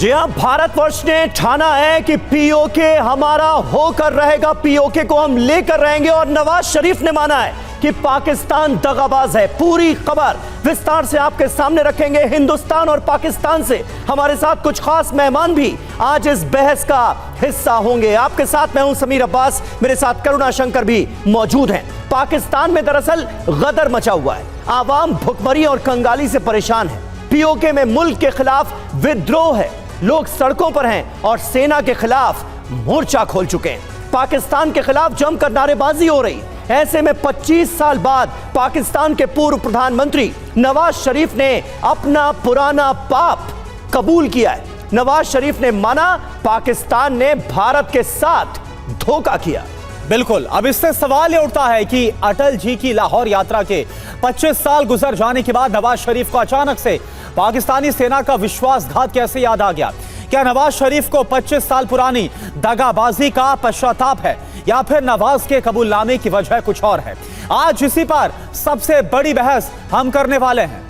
जी हाँ, भारतवर्ष ने ठाना है कि पीओके हमारा होकर रहेगा, पीओके को हम लेकर रहेंगे। और नवाज शरीफ ने माना है कि पाकिस्तान दगाबाज है। पूरी खबर विस्तार से आपके सामने रखेंगे। हिंदुस्तान और पाकिस्तान से हमारे साथ कुछ खास मेहमान भी आज इस बहस का हिस्सा होंगे। आपके साथ मैं हूं समीर अब्बास, मेरे साथ करुणा शंकर भी मौजूद हैं। पाकिस्तान में दरअसल गदर मचा हुआ है, आवाम भुखमरी और कंगाली से परेशान है। पीओके में मुल्क के खिलाफ विद्रोह है, लोग सड़कों पर हैं और सेना के खिलाफ मोर्चा खोल चुके हैं। पाकिस्तान के खिलाफ जमकर नारेबाजी हो रही। ऐसे में 25 साल बाद पाकिस्तान के पूर्व प्रधानमंत्री नवाज शरीफ ने अपना पुराना पाप कबूल किया है। नवाज शरीफ ने माना पाकिस्तान ने भारत के साथ धोखा किया। बिल्कुल, अब इससे सवाल यह उठता है कि अटल जी की लाहौर यात्रा के 25 साल गुजर जाने के बाद नवाज शरीफ को अचानक से पाकिस्तानी सेना का विश्वासघात कैसे याद आ गया? क्या नवाज शरीफ को 25 साल पुरानी दगाबाजी का पश्चाताप है या फिर नवाज के कबूलनामे की वजह कुछ और है? आज इसी पर सबसे बड़ी बहस हम करने वाले हैं।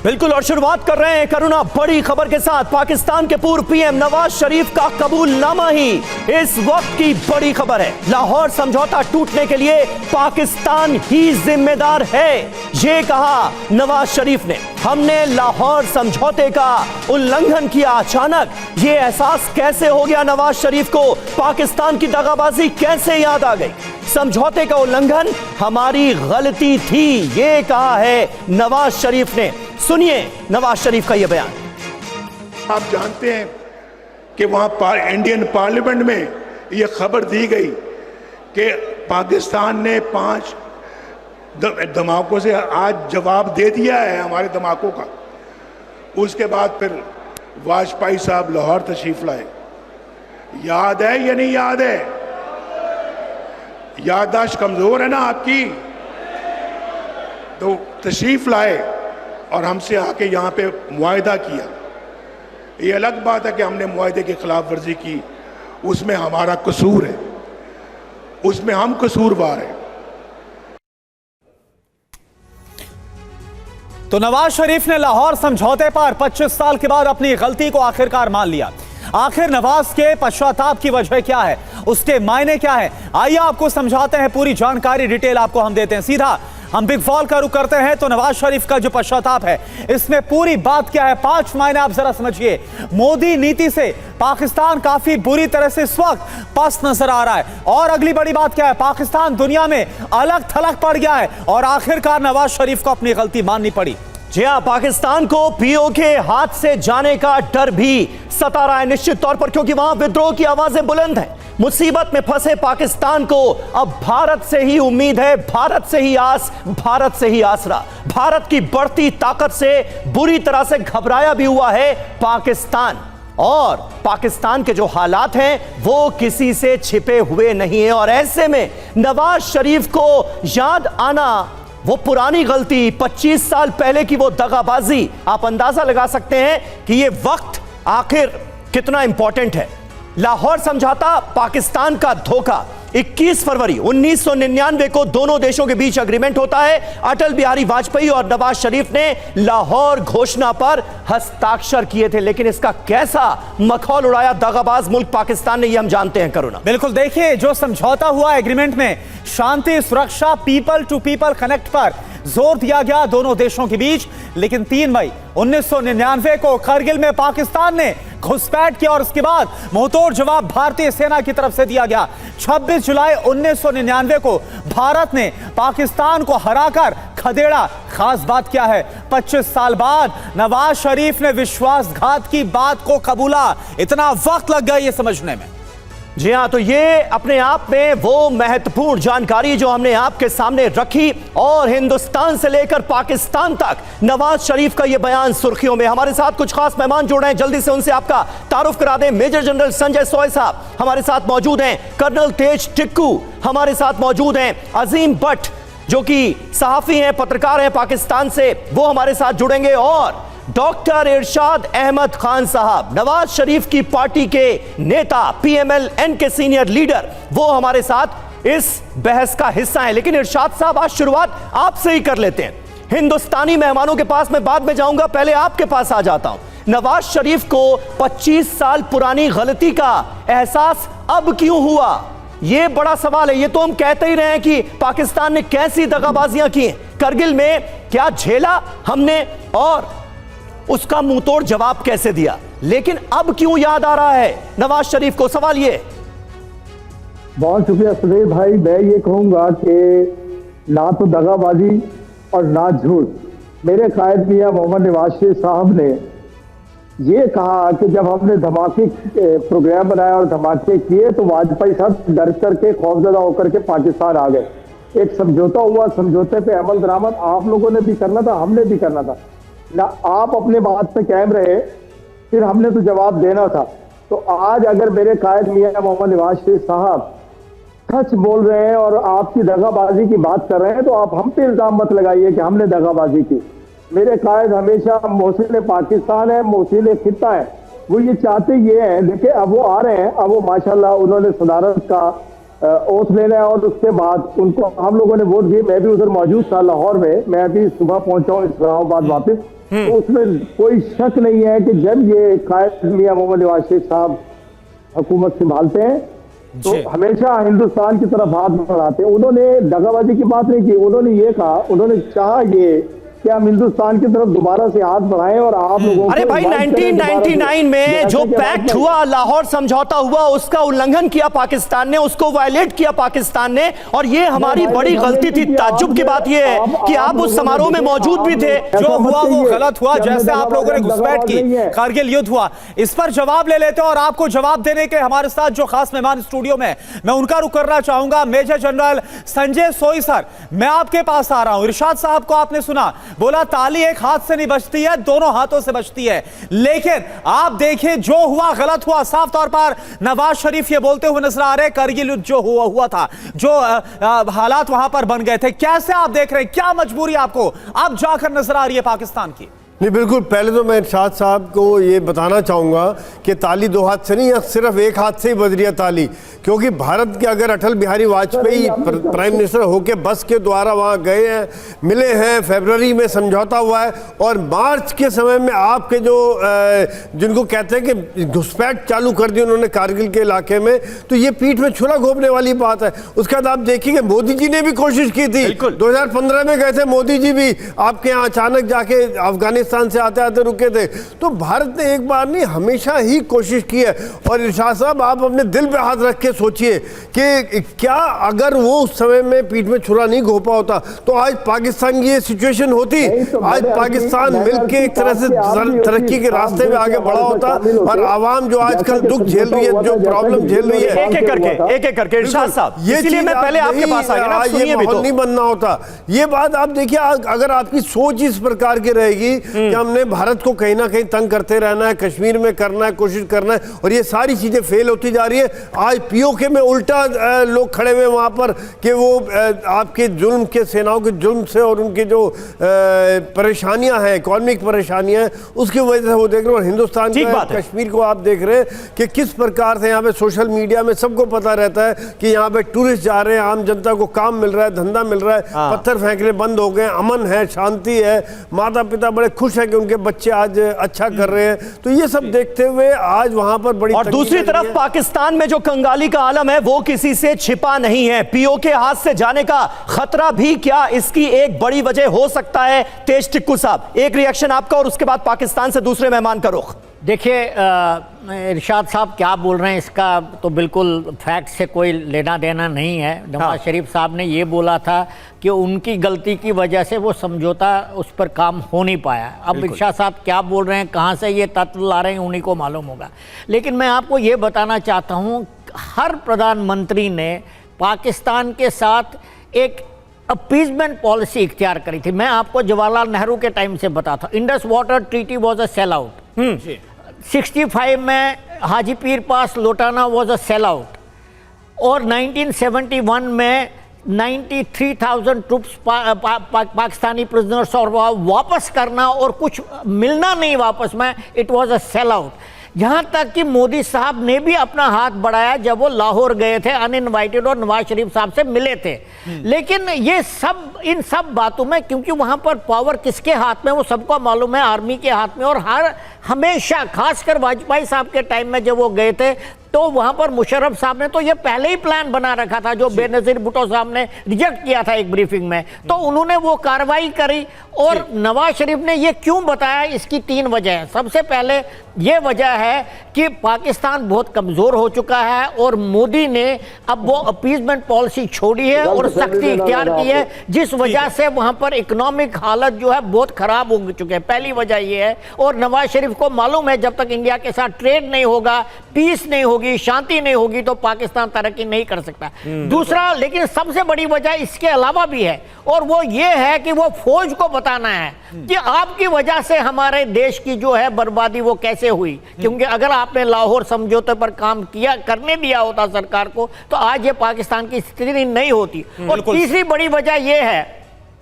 बिल्कुल, और शुरुआत कर रहे हैं करुणा बड़ी खबर के साथ। पाकिस्तान के पूर्व पीएम नवाज शरीफ का कबूलनामा ही इस वक्त की बड़ी खबर है। लाहौर समझौता टूटने के लिए पाकिस्तान ही जिम्मेदार है, ये कहा नवाज शरीफ ने। हमने लाहौर समझौते का उल्लंघन किया। अचानक ये एहसास कैसे हो गया नवाज शरीफ को? पाकिस्तान की दगाबाजी कैसे याद आ गई? समझौते का उल्लंघन हमारी गलती थी, ये कहा है नवाज शरीफ ने। सुनिए नवाज शरीफ का यह बयान। आप जानते हैं कि वहां इंडियन पार्लियामेंट में यह खबर दी गई कि पाकिस्तान ने 5 धमाकों से आज जवाब दे दिया है हमारे धमाकों का। उसके बाद फिर वाजपेयी साहब लाहौर तशरीफ लाए। याद है या नहीं याद है? याददाश्त कमजोर है ना आपकी? तो तशरीफ लाए और हमसे आके यहाँ पे मुआहदा किया। ये अलग बात है कि हमने मुआहदे की खिलाफ वर्जी की, उसमें हमारा कसूर है, उसमें हम कसूरवार हैं। तो नवाज शरीफ ने लाहौर समझौते पर 25 साल के बाद अपनी गलती को आखिरकार मान लिया। आखिर नवाज के पश्चाताप की वजह क्या है, उसके मायने क्या है? आइए आपको समझाते हैं, पूरी जानकारी डिटेल आपको हम देते हैं। सीधा हम बिग फॉल का रुख करते हैं। तो नवाज शरीफ का जो पश्चाताप है, इसमें पूरी बात क्या है? 5 मायने आप जरा समझिए। मोदी नीति से पाकिस्तान काफी बुरी तरह से इस वक्त पस्त नजर आ रहा है। और अगली बड़ी बात क्या है? पाकिस्तान दुनिया में अलग थलग पड़ गया है और आखिरकार नवाज शरीफ को अपनी गलती माननी पड़ी। जी हाँ, पाकिस्तान को पीओके हाथ से जाने का डर भी सता रहा है निश्चित तौर पर, क्योंकि वहां विद्रोह की आवाजें बुलंद हैं। मुसीबत में फंसे पाकिस्तान को अब भारत से ही उम्मीद है, भारत से ही आस, भारत से ही आसरा। भारत की बढ़ती ताकत से बुरी तरह से घबराया भी हुआ है पाकिस्तान। और पाकिस्तान के जो हालात हैं वो किसी से छिपे हुए नहीं है। और ऐसे में नवाज शरीफ को याद आना वो पुरानी गलती, 25 साल पहले की वो दगाबाजी, आप अंदाजा लगा सकते हैं कि ये वक्त आखिर कितना इंपॉर्टेंट है। लाहौर समझौता पाकिस्तान का धोखा। 21 फरवरी 1999 को दोनों देशों के बीच एग्रीमेंट होता है। अटल बिहारी वाजपेयी और नवाज शरीफ ने लाहौर घोषणा पर हस्ताक्षर किए थे, लेकिन इसका कैसा मखौल उड़ाया दगाबाज मुल्क पाकिस्तान ने, ये हम जानते हैं करुणा। बिल्कुल, देखिए जो समझौता हुआ एग्रीमेंट में शांति, सुरक्षा, पीपल टू पीपल कनेक्ट पर जोर दिया गया दोनों देशों के बीच। लेकिन 3 मई 1999 को करगिल में पाकिस्तान ने घुसपैठ किया और उसके बाद मुंहतोड़ जवाब भारतीय सेना की तरफ से दिया गया। 26 जुलाई 1999 को भारत ने पाकिस्तान को हराकर खदेड़ा। खास बात क्या है? 25 साल बाद नवाज शरीफ ने विश्वासघात की बात को कबूला। इतना वक्त लग गया ये समझने में। जी हाँ, तो ये अपने आप में वो महत्वपूर्ण जानकारी जो हमने आपके सामने रखी। और हिंदुस्तान से लेकर पाकिस्तान तक नवाज शरीफ का ये बयान सुर्खियों में। हमारे साथ कुछ खास मेहमान जुड़ रहे हैं, जल्दी से उनसे आपका तारुफ करा दें। मेजर जनरल संजय सोय साहब हमारे साथ मौजूद हैं, कर्नल तेज टिक्कू हमारे साथ मौजूद हैं, अजीम भट्ट जो कि सहाफी हैं, पत्रकार हैं पाकिस्तान से, वो हमारे साथ जुड़ेंगे, और डॉक्टर इरशाद अहमद खान साहब, नवाज शरीफ की पार्टी के नेता, पीएमएल-एन के सीनियर लीडर, वो हमारे साथ इस बहस का हिस्सा है। लेकिन इरशाद साहब, आज शुरुआत आपसे ही कर लेते हैं। हिंदुस्तानी मेहमानों के पास मैं बाद में जाऊंगा, पहले आपके पास आ जाता हूं। नवाज शरीफ को 25 साल पुरानी गलती का एहसास अब क्यों हुआ? यह बड़ा सवाल है। ये तो हम कहते ही रहे हैं कि पाकिस्तान ने कैसी दगाबाजियां की, करगिल में क्या झेला हमने और उसका मुंहतोड़ जवाब कैसे दिया, लेकिन अब क्यों याद आ रहा है नवाज शरीफ को? सवाल ये। बहुत शुक्रिया सुधीर भाई। मैं ये कहूंगा कि ना तो दगाबाजी और ना झूठ। मेरे कायद मियां मोहम्मद नवाज शरीफ साहब ने ये कहा कि जब हमने धमाके प्रोग्राम बनाया और धमाके किए तो वाजपेयी साहब डर करके खौफजदा होकर के पाकिस्तान आ गए। एक समझौता हुआ, समझौते पे अमल दरामद आप लोगों ने भी करना था, हमने भी करना था ना। आप अपने बात पे कायम रहे, फिर हमने तो जवाब देना था। तो आज अगर मेरे कायद मियां मोहम्मद नवाज शरीफ साहब सच बोल रहे हैं और आपकी दगाबाजी की बात कर रहे हैं तो आप हम पे इल्जाम मत लगाइए कि हमने दगाबाजी की। मेरे कायद हमेशा मोहसिन पाकिस्तान है, मोहसिन खित्ता है। वो ये चाहते ये हैं, देखिए अब वो आ रहे हैं, अब वो माशाल्लाह उन्होंने सदारत का ओथ लेना है और उसके बाद उनको हम लोगों ने वोट दिए। मैं भी उधर मौजूद था लाहौर में, मैं अभी सुबह पहुंचा हूँ इस्लामाबाद वापस। तो उसमें कोई शक नहीं है कि जब ये कायद मियां मोहम्मद नवाज शरीफ साहब हुकूमत संभालते हैं तो हमेशा हिंदुस्तान की तरफ हाथ बढ़ाते हैं। उन्होंने दगाबाजी की बात नहीं की, उन्होंने ये कहा, उन्होंने चाहा ये कि हम हिंदुस्तान की तरफ दोबारा से हाथ बढ़ाएं और आप लोगों अरे भाई 1999 में जो पैक्ट हुआ, लाहौर समझौता हुआ, उसका उल्लंघन किया पाकिस्तान ने, उसको वायलेट किया पाकिस्तान ने, और ये हमारी बड़ी गलती थी। ताज्जुब की बात यह है कि आप उस समारोह में मौजूद भी थे। जो हुआ वो गलत हुआ, जैसे आप लोगों ने घुसपैठ की, कारगिल युद्ध हुआ। इस पर जवाब ले लेते हैं और आपको जवाब देने के हमारे साथ जो खास मेहमान स्टूडियो में, मैं उनका रुख करना चाहूंगा। मेजर जनरल संजय सोई सर, मैं आपके पास आ रहा हूं। इरशाद साहब को आपने सुना, बोला ताली एक हाथ से नहीं बजती है, दोनों हाथों से बजती है। लेकिन आप देखिए जो हुआ गलत हुआ। साफ तौर पर नवाज शरीफ ये बोलते हुए नजर आ रहे हैं करगिल युद्ध जो हुआ था, जो हालात वहां पर बन गए थे, कैसे आप देख रहे हैं? क्या मजबूरी आपको अब जाकर नजर आ रही है पाकिस्तान की? नहीं, बिल्कुल। पहले तो मैं इरशाद साहब को ये बताना चाहूँगा कि ताली दो हाथ से नहीं, या सिर्फ एक हाथ से ही बज रही है ताली, क्योंकि भारत के अगर अटल बिहारी वाजपेयी प्राइम मिनिस्टर होके बस के द्वारा वहाँ गए हैं, मिले हैं, फरवरी में समझौता हुआ है, और मार्च के समय में आपके जो जिनको कहते हैं कि घुसपैठ चालू कर दी उन्होंने कारगिल के इलाके में, तो ये पीठ में छुरा घोंपने वाली बात है। उसके बाद आप देखिए कि मोदी जी ने भी कोशिश की थी, 2015 में गए थे मोदी जी भी आपके यहाँ, अचानक जाके अफगानिस्तान से आते आते रुके थे। तो भारत ने एक बार नहीं हमेशा ही कोशिश की है। और इरशाद साहब, आप अपने दिल पे हाथ रख के सोचिए कि क्या अगर वो उस समय में पीठ में छुरा नहीं घोंपा होता तो आज पाकिस्तान की ये सिचुएशन होती? आज पाकिस्तान मिलके एक तरह से तरक्की के रास्ते में आगे बढ़ा होता, और आवाम जो आजकल दुख झेल रही है, जो प्रॉब्लम झेल रही है, एक एक करके इरशाद साहब, इसलिए मैं पहले आपके पास आ गया, ये माहौल नहीं बनना होता। ये बात आप देखिए, अगर आपकी सोच इस प्रकार की रहेगी कि हमने भारत को कहीं ना कहीं तंग करते रहना है, कश्मीर में करना है, कोशिश करना है, और ये सारी चीजें फेल होती जा रही है। आज पीओके में उल्टा लोग खड़े हुए वहां पर कि वो आपके जुल्म के, सेनाओं के जुल्म से और उनकी जो परेशानियां हैं, इकोनॉमिक परेशानियां हैं, उसकी वजह से वो देख रहे हैं। और हिंदुस्तान का कश्मीर को आप देख रहे हैं कि किस प्रकार से यहाँ पे सोशल मीडिया में सबको पता रहता है कि यहाँ पे टूरिस्ट जा रहे हैं, आम जनता को काम मिल रहा है, धंधा मिल रहा है, पत्थर फेंकने बंद हो गए, अमन है, शांति है, माता पिता बड़े खुश है कि उनके बच्चे आज अच्छा कर रहे हैं। तो ये सब देखते हुए आज वहां पर बड़ी, और दूसरी तरफ पाकिस्तान में जो कंगाली का आलम है वो किसी से छिपा नहीं है। पीओ के हाथ से जाने का खतरा भी क्या इसकी एक बड़ी वजह हो सकता है? तेज टिक्कू साहब, एक रिएक्शन आपका और उसके बाद पाकिस्तान से दूसरे मेहमान का रुख। देखिए, इरशाद साहब क्या बोल रहे हैं इसका तो बिल्कुल फैक्ट से कोई लेना देना नहीं है। नवाज शरीफ साहब ने ये बोला था कि उनकी गलती की वजह से वो समझौता उस पर काम हो नहीं पाया। अब इरशाद साहब क्या बोल रहे हैं, कहाँ से ये तत्व ला रहे हैं, उन्हीं को मालूम होगा। लेकिन मैं आपको ये बताना चाहता हूँ, हर प्रधानमंत्री ने पाकिस्तान के साथ एक अपीजमेंट पॉलिसी इख्तियार करी थी। मैं आपको जवाहरलाल नेहरू के टाइम से बताता हूँ, Indus water treaty was a sell out. 65 में हाजी पीर पास लौटाना वॉज अ सेल आउट, और 1971 में 93,000 ट्रूप्स पाकिस्तानी प्रिजनर्स और वापस करना और कुछ मिलना नहीं वापस में, it was a sell out. यहाँ तक कि मोदी साहब ने भी अपना हाथ बढ़ाया जब वो लाहौर गए थे अनइनवाइटेड और नवाज शरीफ साहब से मिले थे। लेकिन ये सब, इन सब बातों में, क्योंकि वहाँ पर पावर किसके हाथ में वो सबको मालूम है, आर्मी के हाथ में, और हर हमेशा, खासकर वाजपेयी साहब के टाइम में जब वो गए थे तो वहां पर मुशर्रफ साहब ने तो ये पहले ही प्लान बना रखा था, जो बेनजीर भुट्टो साहब ने रिजेक्ट किया था एक ब्रीफिंग में, तो उन्होंने वो कार्रवाई करी। और नवाज शरीफ ने ये क्यों बताया, इसकी 3 वजह है। सबसे पहले ये वजह है कि पाकिस्तान बहुत कमजोर हो चुका है और मोदी ने अब वो अपीजमेंट पॉलिसी छोड़ी है और सख्ती इख्तियार की है, जिस वजह से वहां पर इकोनॉमिक हालत जो है बहुत खराब हो चुके हैं। पहली वजह ये है। और नवाज शरीफ को मालूम है जब तक इंडिया के साथ ट्रेड नहीं होगा, पीस नहीं होगी, शांति नहीं होगी, तो पाकिस्तान तरक्की नहीं कर सकता। दूसरा, लेकिन सबसे बड़ी वजह इसके अलावा भी है, और वो ये है कि वो फौज को बताना है कि आपकी वजह से हमारे देश की जो है बर्बादी वो कैसे हुई। क्योंकि अगर आपने लाहौर समझौते पर काम किया, करने दिया होता सरकार को, तो आज ये पाकिस्तान की स्थिति नहीं होती। और तीसरी बड़ी वजह ये है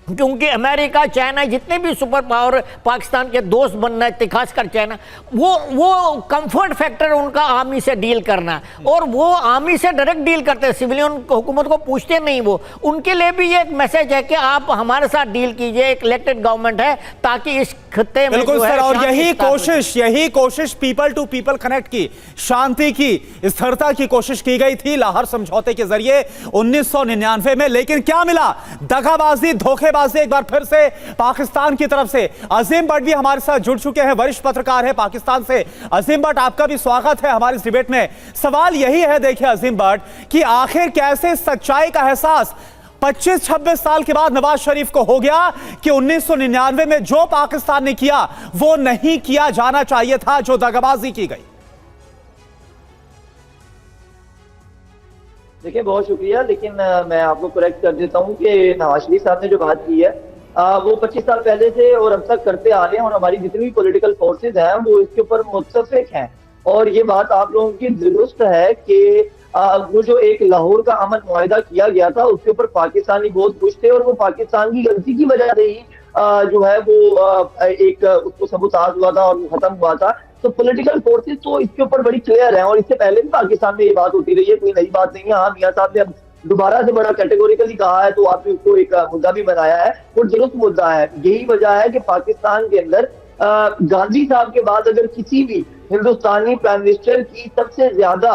क्योंकि अमेरिका, चाइना, जितने भी सुपर पावर पाकिस्तान के दोस्त बनना है, खासकर चाइना, वो कंफर्ट फैक्टर उनका आर्मी से डील करना, और वो आर्मी से डायरेक्ट डील करते हैं, सिविलियन हुकूमत को पूछते नहीं। वो उनके लिए भी ये एक मैसेज है कि आप हमारे साथ डील कीजिए, एक इलेक्टेड गवर्नमेंट है, ताकि इस खत्ते में बिल्कुल सर, और यही कोशिश पीपल टू पीपल कनेक्ट की, शांति की, स्थिरता की कोशिश की गई थी लाहौर समझौते के जरिए 1999 में। लेकिन क्या मिला? दगाबाजी, धोखेबाजी एक बार फिर से पाकिस्तान की तरफ से। अजीम भट्ट भी हमारे साथ जुड़ चुके हैं, वरिष्ठ पत्रकार है पाकिस्तान से। अजीम भट्ट, आपका भी स्वागत है हमारे इस डिबेट में। सवाल यही है, देखिए अजीम भट्ट, कि आखिर कैसे सच्चाई का एहसास 25-26 साल के बाद नवाज शरीफ को हो गया कि 1999 में जो पाकिस्तान ने किया वो नहीं किया जाना चाहिए था, जो दगाबाजी की गई। देखिए, बहुत शुक्रिया, लेकिन मैं आपको करेक्ट कर देता हूं कि नवाज शरीफ साहब ने जो बात की है वो 25 साल पहले से और अब तक करते आ रहे हैं, और हमारी जितनी भी पॉलिटिकल फोर्सेज हैं वो इसके ऊपर मुत्तफिक हैं। और ये बात आप लोगों की दुरुस्त है कि वो जो एक लाहौर का अमन मुआहिदा किया गया था उसके ऊपर पाकिस्तानी बहुत खुश थे, और वो पाकिस्तान की गलती की वजह से ही जो है वो एक उसको सबूताज हुआ था और खत्म हुआ था। तो पॉलिटिकल फोर्सेस तो इसके ऊपर बड़ी क्लियर है, और इससे पहले भी पाकिस्तान में ये बात होती रही है, कोई नई बात नहीं है। हाँ, मियां साहब ने अब दोबारा से बड़ा कैटेगोरिकली कहा है, तो आपने उसको एक मुद्दा भी बनाया है और दुरुस्त मुद्दा है। यही वजह है कि पाकिस्तान के अंदर गांधी साहब के बाद अगर किसी भी हिंदुस्तानी प्राइम मिनिस्टर की सबसे ज्यादा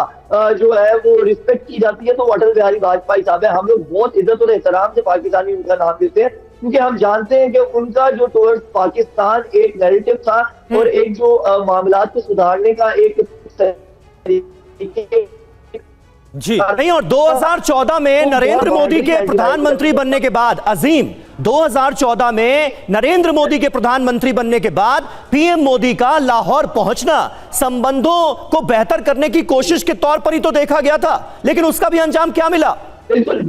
जो है वो रिस्पेक्ट की जाती है तो अटल बिहारी वाजपेयी साहब है। हम लोग बहुत इज्जत और एहतराम से पाकिस्तानी उनका नाम देते हैं, क्योंकि हम जानते हैं कि उनका जो टुवर्ड्स पाकिस्तान एक नैरेटिव था और एक जो मामलात को सुधारने का एक जी नहीं। और 2014 में नरेंद्र मोदी के प्रधानमंत्री बनने के बाद, अजीम, 2014 में नरेंद्र मोदी के प्रधानमंत्री बनने के बाद पीएम मोदी का लाहौर पहुंचना संबंधों को बेहतर करने की कोशिश के तौर पर ही तो देखा गया था, लेकिन उसका भी अंजाम क्या मिला? बिल्कुल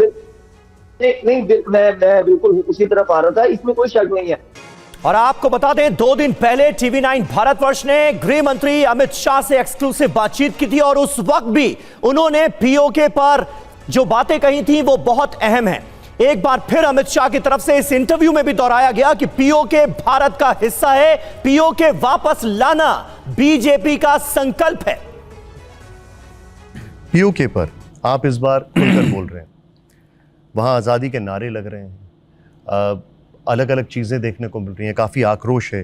नहीं, मैं बिल्कुल उसी तरफ आ रहा था, इसमें कोई शक नहीं है। और आपको बता दें, 2 दिन पहले TV9 भारतवर्ष ने गृह मंत्री अमित शाह से एक्सक्लूसिव बातचीत की थी, और उस वक्त भी उन्होंने पीओके पर जो बातें कही थी वो बहुत अहम है। एक बार फिर अमित शाह की तरफ से इस इंटरव्यू में भी दोहराया गया कि पीओके भारत का हिस्सा है, पीओके वापस लाना बीजेपी का संकल्प है। पीओके पर आप इस बार खुलकर बोल रहे हैं, वहां आज़ादी के नारे लग रहे हैं, अलग अलग चीज़ें देखने को मिल रही हैं, काफ़ी आक्रोश है।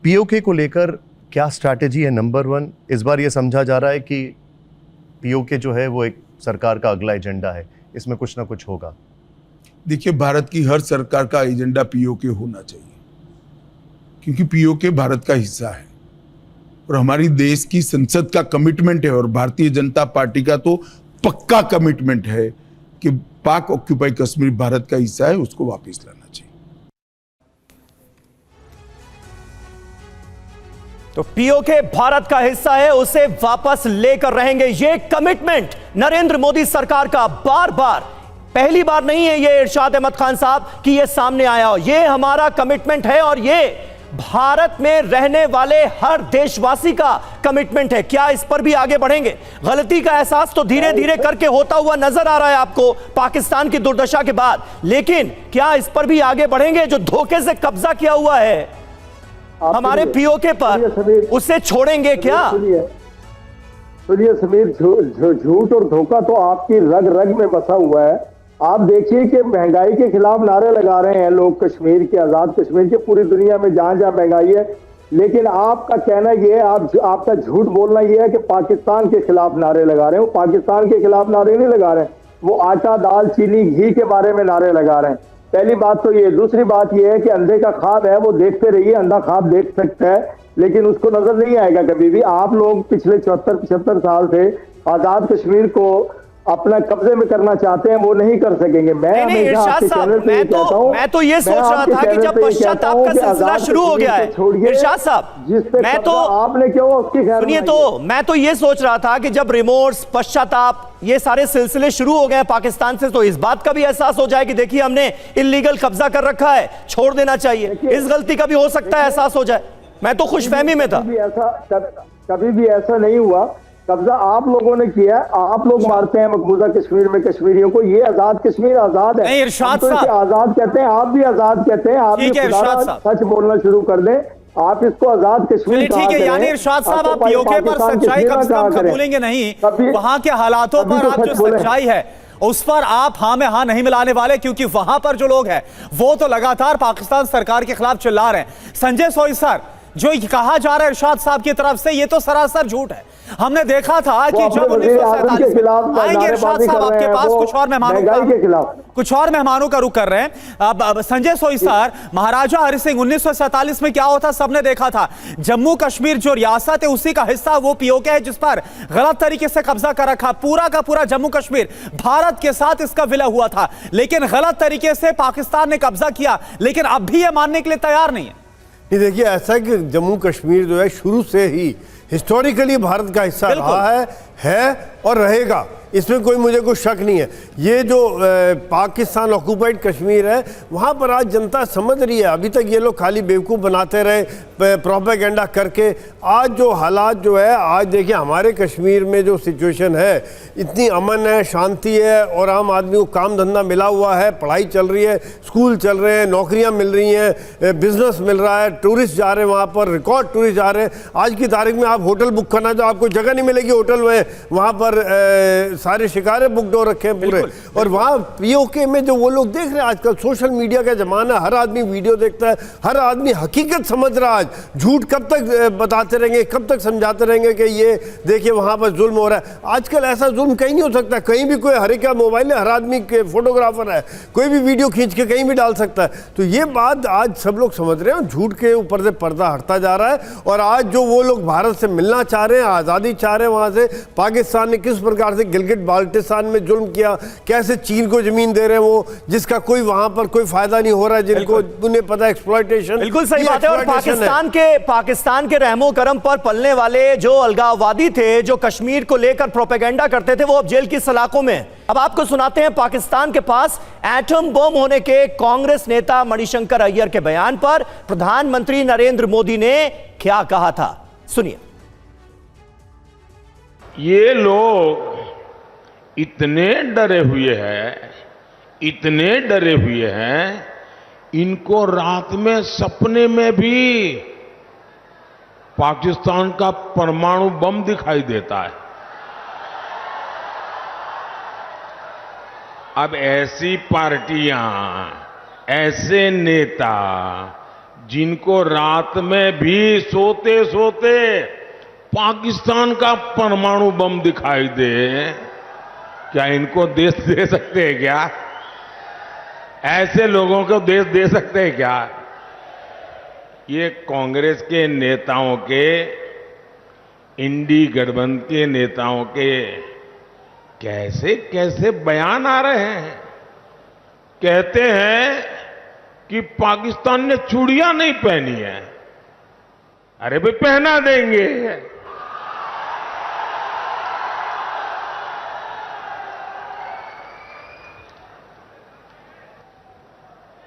पीओके को लेकर क्या स्ट्रैटेजी है? नंबर 1, इस बार ये समझा जा रहा है कि पीओके जो है वो एक सरकार का अगला एजेंडा है, इसमें कुछ ना कुछ होगा। देखिए, भारत की हर सरकार का एजेंडा पीओके होना चाहिए, क्योंकि पीओके भारत का हिस्सा है और हमारी देश की संसद का कमिटमेंट है, और भारतीय जनता पार्टी का तो पक्का कमिटमेंट है कि पाक ऑक्यूपाई कश्मीर भारत का हिस्सा है, उसको वापस लाना चाहिए। तो पीओके भारत का हिस्सा है, उसे वापस लेकर रहेंगे, ये कमिटमेंट नरेंद्र मोदी सरकार का बार बार, पहली बार नहीं है ये इरशाद अहमद खान साहब कि ये सामने आया हो। ये हमारा कमिटमेंट है और ये भारत में रहने वाले हर देशवासी का कमिटमेंट है। क्या इस पर भी आगे बढ़ेंगे? गलती का एहसास तो धीरे धीरे करके होता हुआ नजर आ रहा है आपको पाकिस्तान की दुर्दशा के बाद, लेकिन क्या इस पर भी आगे बढ़ेंगे? जो धोखे से कब्जा किया हुआ है हमारे पीओके पर, उसे छोड़ेंगे क्या? सुनिए समीर, झूठ और धोखा तो आपकी रग रग में बसा हुआ है। आप देखिए कि महंगाई के खिलाफ नारे लगा रहे हैं लोग, कश्मीर के, आजाद कश्मीर के, पूरी दुनिया में जहां जहां महंगाई है लेकिन आपका कहना ये है, आपका झूठ बोलना ये है कि पाकिस्तान के खिलाफ नारे लगा रहे हो। पाकिस्तान के खिलाफ नारे नहीं लगा रहे हैं, वो आटा, दाल, चीनी, घी के बारे में नारे लगा रहे हैं। पहली बात तो ये। दूसरी बात ये है कि अंधे का ख्वाब है, वो देखते रहिए, अंधा ख्वाब देख सकता है लेकिन उसको नजर नहीं आएगा कभी भी। आप लोग पिछले 74-75 साल से आजाद कश्मीर को अपना कब्जे में करना चाहते हैं, वो नहीं कर सकेंगे। नहीं, इरशाद साहब, मैं तो ये सोच रहा था कि जब पश्चाताप का सिलसिला शुरू हो गया है, इरशाद साहब, मैं तो आपने क्यों उसकी खैर सुनिए, तो मैं तो ये सोच रहा था कि जब रिमोर्स, पश्चाताप, ये सारे सिलसिले शुरू हो गए पाकिस्तान से, तो इस बात का भी एहसास हो जाए कि देखिए हमने इल्लीगल कब्जा कर रखा है, छोड़ देना चाहिए, इस गलती का भी हो सकता है एहसास हो जाए। मैं तो खुशफहमी में था। कभी भी ऐसा नहीं हुआ। कब्जा आप लोगों ने किया, आप लोग मारते हैं मकबूजा कश्मीर में कश्मीरियों को। ये आजाद कश्मीर आजाद है, नहीं, इरशाद तो साहब, आजाद कहते हैं, आप भी आजाद कहते हैं। आप भी सच बोलना शुरू कर दें, आप इसको आजाद कश्मीर कहा ठीक है। यानी इरशाद साहब, आप पीओके पर सच्चाई कम से कम कबूलेंगे नहीं, वहां के हालातों पर आप जो सच्चाई है उस पर आप हाँ में हाँ नहीं मिलाने वाले, क्योंकि वहां पर जो लोग हैं वो तो लगातार पाकिस्तान सरकार के खिलाफ चिल्ला रहे हैं। संजय सोई सर, जो कहा जा रहा है इरशाद साहब की तरफ से, ये तो सरासर झूठ है। हमने देखा था कि जब 1947 में आएंगे इरशाद साहब आपके पास कुछ और मेहमानों का रुख कर रहे हैं। अब संजय सोई सर, महाराजा हरि सिंह 1947 में क्या होता सबने देखा था। जम्मू कश्मीर जो रियासत है उसी का हिस्सा वो पीओके है जिस पर गलत तरीके से कब्जा कर रखा। पूरा का पूरा जम्मू कश्मीर भारत के साथ इसका विलय हुआ था, लेकिन गलत तरीके से पाकिस्तान ने कब्जा किया, लेकिन अब भी ये मानने के लिए तैयार नहीं है। ये देखिए, ऐसा है कि जम्मू कश्मीर जो है शुरू से ही हिस्टोरिकली भारत का हिस्सा रहा है और रहेगा, इसमें मुझे कोई शक नहीं है। ये जो पाकिस्तान ऑक्यूपाइड कश्मीर है, वहाँ पर आज जनता समझ रही है। अभी तक ये लोग खाली बेवकूफ़ बनाते रहे प्रोपेगेंडा करके। आज जो हालात जो है, आज देखिए हमारे कश्मीर में जो सिचुएशन है, इतनी अमन है, शांति है और आम आदमी को काम धंधा मिला हुआ है, पढ़ाई चल रही है, स्कूल चल रहे हैं, नौकरियाँ मिल रही हैं, बिजनेस मिल रहा है, टूरिस्ट जा रहे हैं वहाँ पर, रिकॉर्ड टूरिस्ट जा रहे हैं। आज की तारीख में आप होटल बुक करना तो आपको जगह नहीं मिलेगी होटल में, वहाँ पर सारे शिकारे बुक हो रखे हैं पूरे। और वहाँ पीओके में जो वो लोग देख रहे हैं, आजकल सोशल मीडिया का जमाना, हर आदमी वीडियो देखता है, हर आदमी हकीकत समझ रहा है। झूठ कब तक बताते रहेंगे, कब तक समझाते रहेंगे कि ये देखिए वहाँ पर जुल्म हो रहा है। आजकल ऐसा जुल्म कहीं नहीं हो सकता, कहीं भी कोई, हर एक का मोबाइल है, हर आदमी के फोटोग्राफर है, कोई भी वीडियो खींच के कहीं भी डाल सकता है। तो ये बात आज सब लोग समझ रहे हैं, झूठ के ऊपर से पर्दा हटता जा रहा है। और आज जो वो लोग भारत से मिलना चाह रहे हैं, आज़ादी चाह रहे हैं, वहाँ से पाकिस्तान ने किस प्रकार से गिलगिट बाल्टिस्तान में जुल्म किया, कैसे चीन को जमीन दे रहे हैं वो, जिसका कोई वहां पर कोई फायदा नहीं हो रहा है, जिनको उन्हें पता है एक्सप्लॉयटेशन। बिल्कुल सही बात है। और पाकिस्तान के रहमो करम पर पलने वाले जो अलगाववादी थे, जो कश्मीर को लेकर प्रोपेगेंडा करते थे, वो अब जेल की सलाखों में। अब आपको सुनाते हैं पाकिस्तान के पास एटम बम होने के कांग्रेस नेता मणिशंकर अय्यर के बयान पर प्रधानमंत्री नरेंद्र मोदी ने क्या कहा था, सुनिए। ये लोग इतने डरे हुए हैं, इनको रात में सपने में भी पाकिस्तान का परमाणु बम दिखाई देता है। अब ऐसी पार्टियां, ऐसे नेता जिनको रात में भी सोते सोते पाकिस्तान का परमाणु बम दिखाई दे, क्या इनको देश दे सकते हैं क्या? ऐसे लोगों को देश दे सकते हैं क्या? ये कांग्रेस के नेताओं के, इंडी गठबंधन के नेताओं के कैसे कैसे बयान आ रहे हैं। कहते हैं कि पाकिस्तान ने चूड़ियां नहीं पहनी है। अरे भाई, पहना देंगे।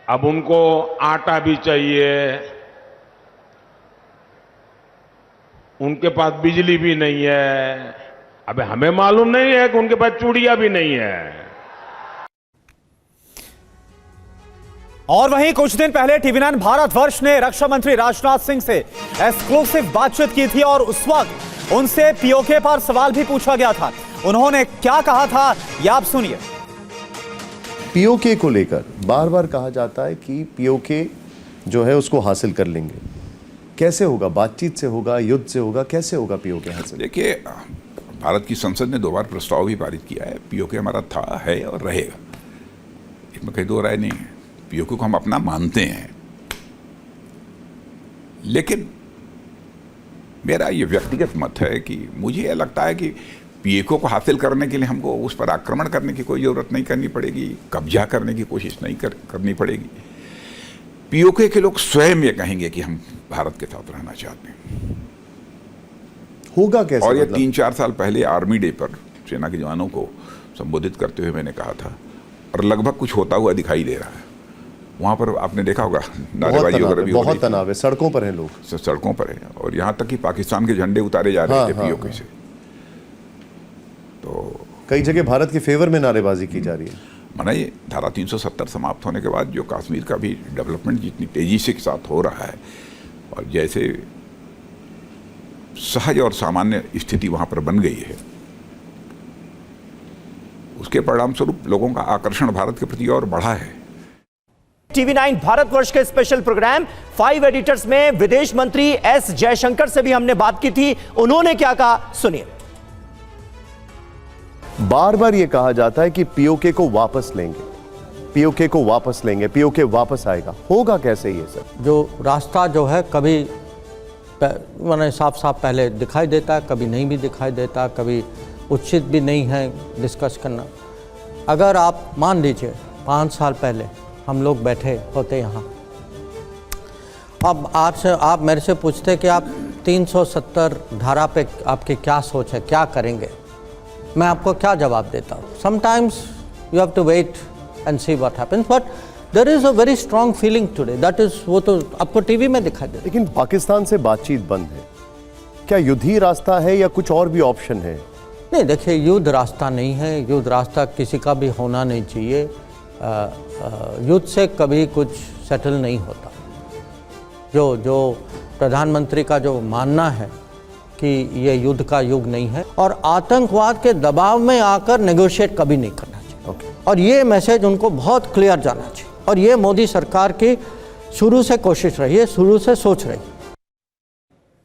अब उनको आटा भी चाहिए, उनके पास बिजली भी नहीं है। अब हमें मालूम नहीं है कि उनके पास चूड़ियां भी नहीं है। और वहीं कुछ दिन पहले टीवी9 भारतवर्ष ने रक्षा मंत्री राजनाथ सिंह से एक्सक्लूसिव बातचीत की थी और उस वक्त उनसे पीओके पर सवाल भी पूछा गया था। उन्होंने क्या कहा था, ये आप सुनिए। पीओके को लेकर बार बार कहा जाता है कि पीओके जो है उसको हासिल कर लेंगे। कैसे होगा? बातचीत से होगा, युद्ध से होगा, कैसे होगा पीओके हासिल? देखिए, भारत की संसद ने 2 बार प्रस्ताव भी पारित किया है। पीओके हमारा था, है और रहेगा, इसमें कहीं 2 राय नहीं है। पीओके को हम अपना मानते हैं, लेकिन मेरा ये व्यक्तिगत मत है कि मुझे यह लगता है कि पीओके को हासिल करने के लिए हमको उस पर आक्रमण करने की कोई ज़रूरत नहीं करनी पड़ेगी, कब्जा करने की कोशिश नहीं करनी पड़ेगी। पीओके के लोग स्वयं ये कहेंगे कि हम भारत के साथ रहना चाहते हैं। होगा कैसे? और ये मतलब? 3-4 साल पहले आर्मी डे पर सेना के जवानों को संबोधित करते हुए मैंने कहा था, और लगभग कुछ होता हुआ दिखाई दे रहा है। वहाँ पर आपने देखा होगा नारेबाजी वगैरह भी, बहुत तनाव है, सड़कों पर हैं लोग, सड़कों पर है, और यहाँ तक कि पाकिस्तान के झंडे उतारे जा रहे थे पीओके से। तो कई जगह भारत के फेवर में नारेबाजी की जा रही है। माना ये धारा 370 समाप्त होने के बाद जो कश्मीर का भी डेवलपमेंट जितनी तेजी से के साथ हो रहा है, और जैसे सहज और सामान्य स्थिति वहाँ पर बन गई है, उसके परिणाम स्वरूप लोगों का आकर्षण भारत के प्रति और बढ़ा है। TV9 भारतवर्ष के स्पेशल प्रोग्राम 5 एडिटर्स में विदेश मंत्री एस जयशंकर से भी हमने बात की थी। उन्होंने क्या कहा, सुनिए। बार बार ये कहा जाता है कि पीओके को वापस लेंगे, पीओके को वापस लेंगे, पीओके वापस आएगा। होगा कैसे ये सर? जो रास्ता जो है कभी मैंने साफ साफ पहले दिखाई देता है, कभी नहीं भी दिखाई देता, कभी उचित भी नहीं है डिस्कस करना। अगर आप मान लीजिए 5 साल पहले हम लोग बैठे होते यहाँ, अब आप मेरे से पूछते कि आप 370 धारा पे आपकी क्या सोच है, क्या करेंगे, मैं आपको क्या जवाब देता हूँ? Sometimes you have to wait and see what happens, but there is a very strong feeling today, that is, वो तो आपको टीवी में दिखाई देता है। लेकिन पाकिस्तान से बातचीत बंद है, क्या युद्ध ही रास्ता है या कुछ और भी ऑप्शन है? नहीं, देखिए, युद्ध रास्ता नहीं है, युद्ध रास्ता किसी का भी होना नहीं चाहिए। युद्ध से कभी कुछ सेटल नहीं होता। जो प्रधानमंत्री का जो मानना है कि ये युद्ध का युग नहीं है, और आतंकवाद के दबाव में आकर नेगोशिएट कभी नहीं करना चाहिए। और ये मैसेज उनको बहुत क्लियर जाना चाहिए, और ये मोदी सरकार की शुरू से कोशिश रही है, शुरू से सोच रही है।